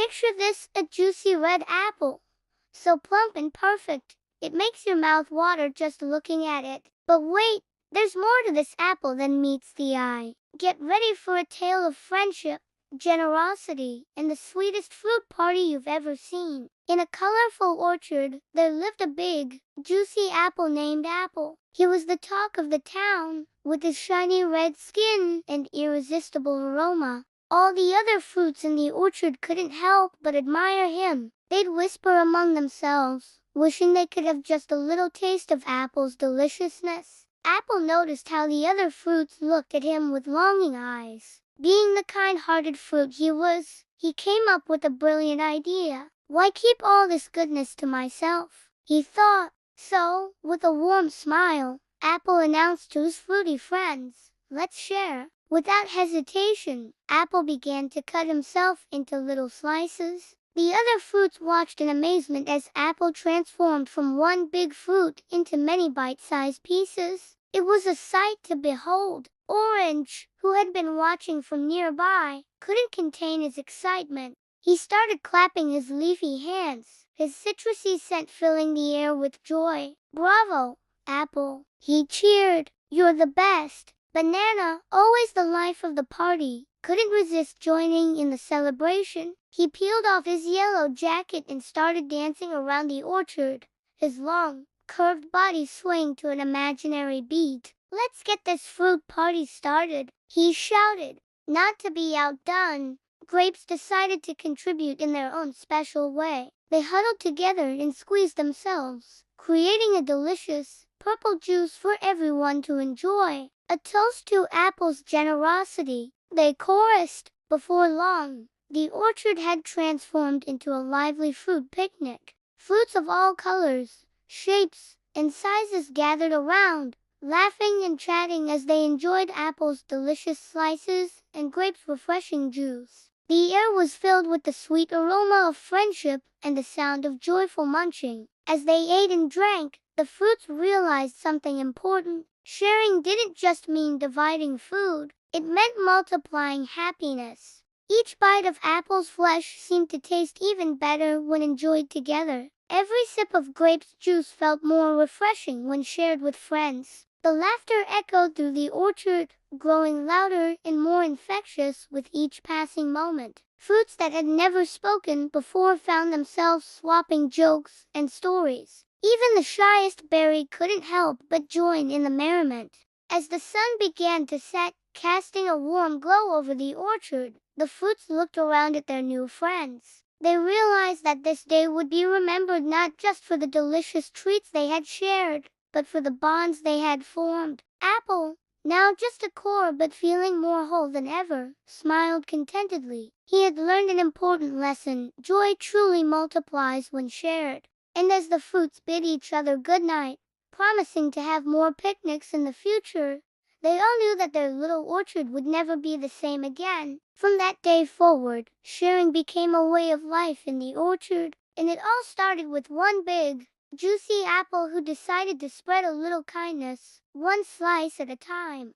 Picture this, a juicy red apple. So plump and perfect, it makes your mouth water just looking at it. But wait, there's more to this apple than meets the eye. Get ready for a tale of friendship, generosity, and the sweetest fruit party you've ever seen. In a colorful orchard, there lived a big, juicy apple named Apple. He was the talk of the town, with his shiny red skin and irresistible aroma. All the other fruits in the orchard couldn't help but admire him. They'd whisper among themselves, wishing they could have just a little taste of Apple's deliciousness. Apple noticed how the other fruits looked at him with longing eyes. Being the kind-hearted fruit he was, he came up with a brilliant idea. Why keep all this goodness to myself? He thought. So, with a warm smile, Apple announced to his fruity friends, "Let's share." Without hesitation, Apple began to cut himself into little slices. The other fruits watched in amazement as Apple transformed from one big fruit into many bite-sized pieces. It was a sight to behold. Orange, who had been watching from nearby, couldn't contain his excitement. He started clapping his leafy hands, his citrusy scent filling the air with joy. "Bravo, Apple!" he cheered. "You're the best!" Banana, always the life of the party, couldn't resist joining in the celebration. He peeled off his yellow jacket and started dancing around the orchard, his long, curved body swaying to an imaginary beat. "Let's get this fruit party started," he shouted. Not to be outdone, grapes decided to contribute in their own special way. They huddled together and squeezed themselves, creating a delicious, purple juice for everyone to enjoy. A toast to Apple's generosity, they chorused. Before long, the orchard had transformed into a lively fruit picnic. Fruits of all colors, shapes, and sizes gathered around, laughing and chatting as they enjoyed Apple's delicious slices and Grape's refreshing juice. The air was filled with the sweet aroma of friendship and the sound of joyful munching. As they ate and drank, the fruits realized something important. Sharing didn't just mean dividing food, it meant multiplying happiness. Each bite of Apple's flesh seemed to taste even better when enjoyed together. Every sip of Grape's juice felt more refreshing when shared with friends. The laughter echoed through the orchard, growing louder and more infectious with each passing moment. Fruits that had never spoken before found themselves swapping jokes and stories. Even the shyest berry couldn't help but join in the merriment. As the sun began to set, casting a warm glow over the orchard, the fruits looked around at their new friends. They realized that this day would be remembered not just for the delicious treats they had shared, but for the bonds they had formed. Apple, now just a core but feeling more whole than ever, smiled contentedly. He had learned an important lesson: joy truly multiplies when shared. And as the fruits bid each other good night, promising to have more picnics in the future, they all knew that their little orchard would never be the same again. From that day forward, sharing became a way of life in the orchard, and it all started with one big, juicy apple who decided to spread a little kindness, one slice at a time.